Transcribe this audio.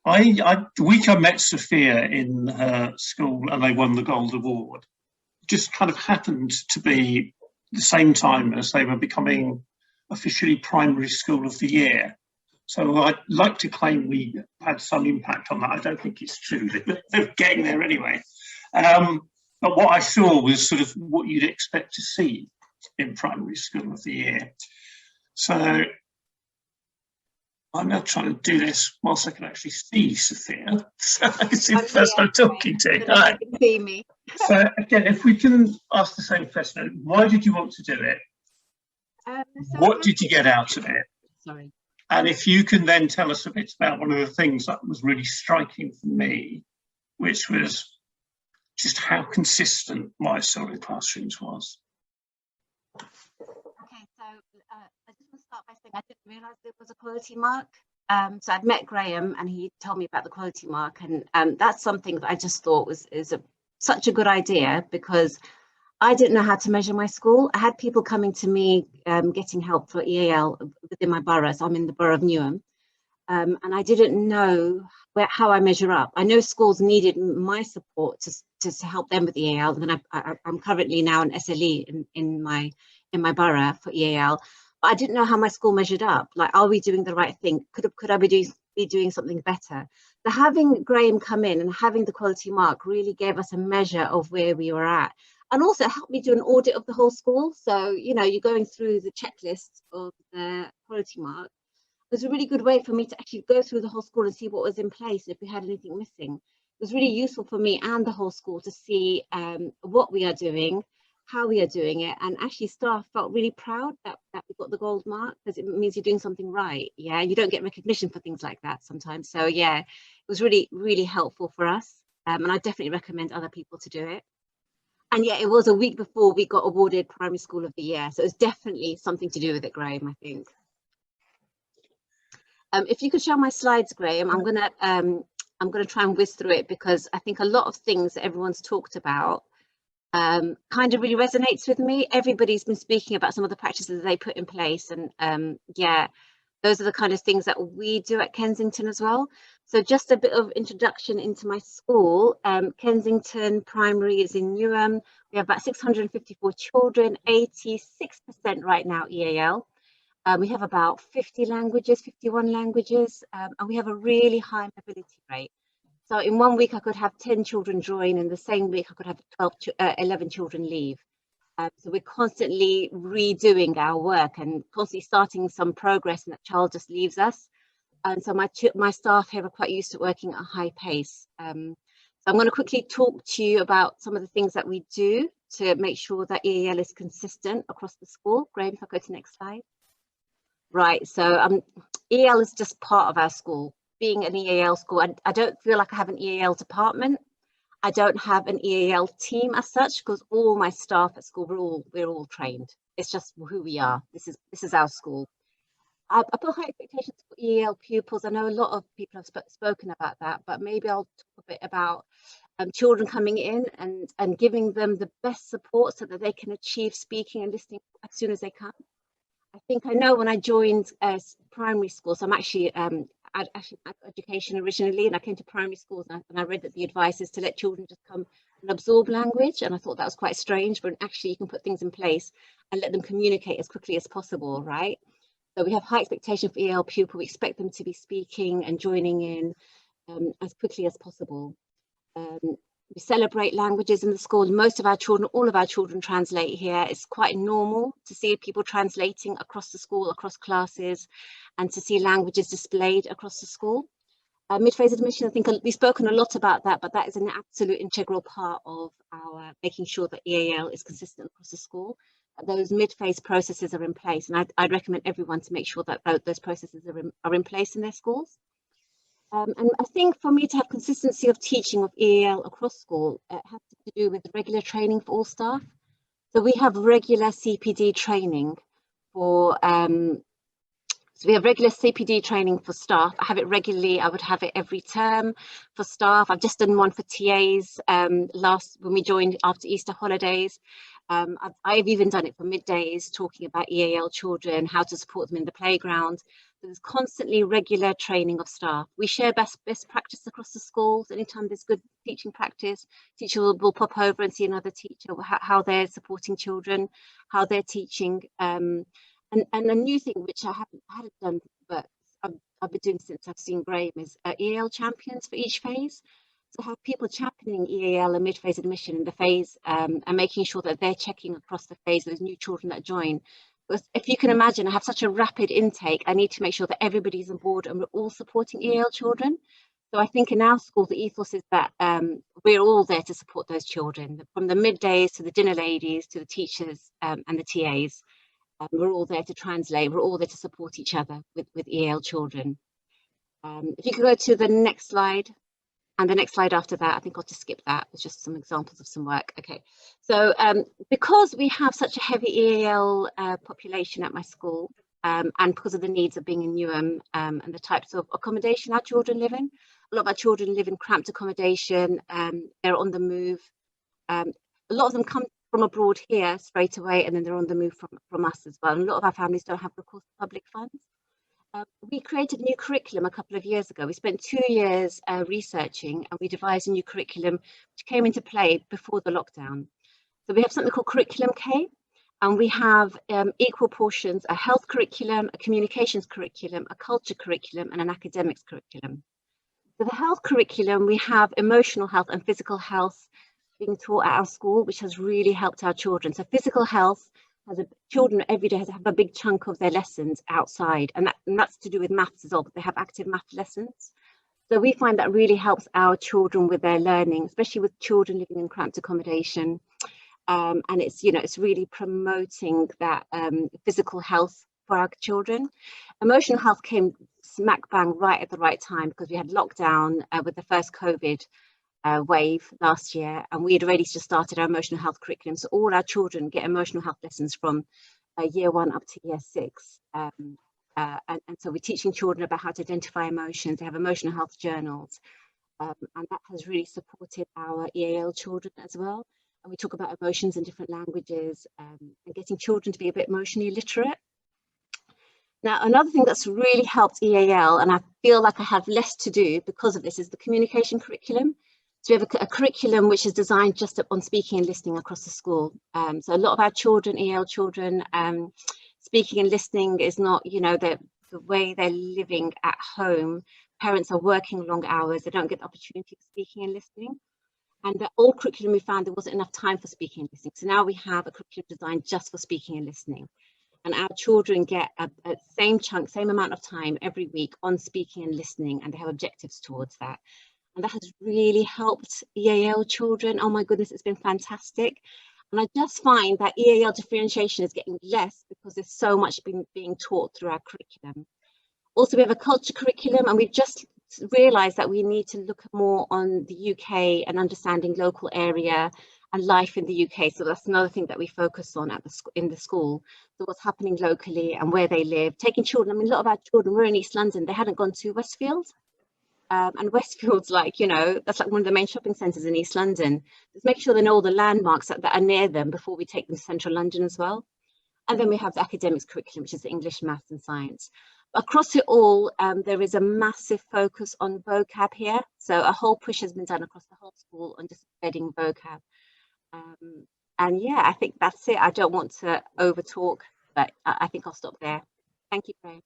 The week I met Soofia in her school and they won the Gold Award, just kind of happened to be the same time as they were becoming officially Primary School of the Year. So I'd like to claim we had some impact on that. I don't think it's true. They're getting there anyway. But what I saw was sort of what you'd expect to see in Primary School of the Year. So I'm now trying to do this whilst I can actually see Soofia. So I can see the person I'm talking to. Right. You can see me. So again, if we can ask the same question, why did you want to do it? What did you get out of it? Sorry. And if you can then tell us a bit about one of the things that was really striking for me, which was just how consistent my story in classrooms was. Okay, so I just want to start by saying I didn't realise there was a quality mark. So I'd met Graham and he told me about the quality mark, and that's something that I just thought is such a good idea, because I didn't know how to measure my school. I had people coming to me getting help for EAL within my borough. So I'm in the borough of Newham, and I didn't know how I measure up. I know schools needed my support to help them with EAL, and I'm currently now an SLE in my borough for EAL. But I didn't know how my school measured up. Like, are we doing the right thing? Could I be doing something better? So having Graham come in and having the quality mark really gave us a measure of where we were at. And also helped me do an audit of the whole school. So, you know, you're going through the checklist of the quality mark. It was a really good way for me to actually go through the whole school and see what was in place, if we had anything missing. It was really useful for me and the whole school to see what we are doing, how we are doing it. And actually staff felt really proud that we got the gold mark, because it means you're doing something right. Yeah, you don't get recognition for things like that sometimes. So yeah, it was really, really helpful for us. And I definitely recommend other people to do it. And yeah, it was a week before we got awarded Primary School of the Year. So it's definitely something to do with it, Graham, I think. If you could show my slides, Graham, I'm gonna try and whiz through it, because I think a lot of things that everyone's talked about kind of really resonates with me. Everybody's been speaking about some of the practices they put in place, and yeah, those are the kind of things that we do at Kensington as well. So just a bit of introduction into my school. Kensington Primary is in Newham. We have about 654 children, 86% right now EAL. We have about 50 languages, 51 languages, and we have a really high mobility rate. So in 1 week I could have 10 children join, and the same week I could have 11 children leave. So we're constantly redoing our work and constantly starting some progress, and that child just leaves us. And so my staff here are quite used to working at a high pace. So I'm going to quickly talk to you about some of the things that we do to make sure that EAL is consistent across the school. Graham, if I go to the next slide. Right, so EAL is just part of our school. Being an EAL school, I don't feel like I have an EAL department. I don't have an EAL team as such, because all my staff at school, we're all trained. It's just who we are. This is our school. I put high expectations for EAL pupils. I know a lot of people have spoken about that, but maybe I'll talk a bit about children coming in and giving them the best support so that they can achieve speaking and listening as soon as they can. I think I know when I joined primary school, so I'm actually education originally, and I came to primary schools, and I read that the advice is to let children just come and absorb language, and I thought that was quite strange, but actually you can put things in place and let them communicate as quickly as possible, right? So we have high expectation for EAL pupil. We expect them to be speaking and joining in as quickly as possible. We celebrate languages in the school. Most of our children, all of our children translate here. It's quite normal to see people translating across the school, across classes, and to see languages displayed across the school. Mid-phase admission, I think we've spoken a lot about that, but that is an absolute integral part of our making sure that EAL is consistent across the school. Those mid-phase processes are in place, and I'd recommend everyone to make sure that those processes are in place in their schools. And I think for me to have consistency of teaching of EAL across school, it has to do with regular training for all staff. So we have regular CPD training for, so we have regular CPD training for staff. I have it regularly. I would have it every term for staff. I've just done one for TAs when we joined after Easter holidays. I've even done it for middays, talking about EAL children, how to support them in the playground. There's constantly regular training of staff. We share best practice across the schools. Anytime there's good teaching practice, teacher will pop over and see another teacher, how they're supporting children, how they're teaching. And a new thing which I hadn't done, but I've been doing since I've seen Graham, is EAL champions for each phase. So have people championing EAL and mid-phase admission in the phase, and making sure that they're checking across the phase those new children that join. Because if you can imagine, I have such a rapid intake, I need to make sure that everybody's on board and we're all supporting EAL children. So I think in our school, the ethos is that we're all there to support those children, from the middays to the dinner ladies to the teachers and the TAs. We're all there to translate, we're all there to support each other with EAL children. If you could go to the next slide. And the next slide after that, I think I'll just skip that. It's just some examples of some work. Okay, so because we have such a heavy EAL population at my school, and because of the needs of being in Newham and the types of accommodation our children live in, a lot of our children live in cramped accommodation, they're on the move. A lot of them come from abroad here straight away, and then they're on the move from us as well. And a lot of our families don't have recourse to public funds. We created a new curriculum a couple of years ago. We spent 2 years researching, and we devised a new curriculum which came into play before the lockdown. So we have something called Curriculum K, and we have equal portions: a health curriculum, a communications curriculum, a culture curriculum, and an academics curriculum. So the health curriculum, we have emotional health and physical health being taught at our school, which has really helped our children. So physical health, children every day have a big chunk of their lessons outside, and that's to do with maths as well, but they have active math lessons. So we find that really helps our children with their learning, especially with children living in cramped accommodation. And it's really promoting that physical health for our children. Emotional health came smack bang right at the right time, because we had lockdown with the first COVID wave last year, and we had already just started our emotional health curriculum. So all our children get emotional health lessons from year 1 up to year 6. And so we're teaching children about how to identify emotions. They have emotional health journals. And that has really supported our EAL children as well. And we talk about emotions in different languages, and getting children to be a bit emotionally literate. Now, another thing that's really helped EAL, and I feel like I have less to do because of this, is the communication curriculum. So we have a curriculum which is designed just on speaking and listening across the school. So a lot of our children, EAL children, speaking and listening is not, the way they're living at home. Parents are working long hours, they don't get the opportunity of speaking and listening. And the old curriculum, we found there wasn't enough time for speaking and listening. So now we have a curriculum designed just for speaking and listening. And our children get a same amount of time every week on speaking and listening, and they have objectives towards that. And that has really helped EAL children. Oh my goodness, it's been fantastic. And I just find that EAL differentiation is getting less because there's so much being taught through our curriculum. Also, we have a culture curriculum, and we've just realised that we need to look more on the UK and understanding local area and life in the UK. So that's another thing that we focus on in the school. So what's happening locally and where they live. Taking children, a lot of our children were in East London, they hadn't gone to Westfield. And Westfield's that's like one of the main shopping centres in East London. Just make sure they know all the landmarks that are near them before we take them to central London as well. And then we have the academics curriculum, which is English, maths and science. Across it all, there is a massive focus on vocab here. So a whole push has been done across the whole school on just embedding vocab. And yeah, I think that's it. I don't want to over talk, but I think I'll stop there. Thank you, Graham.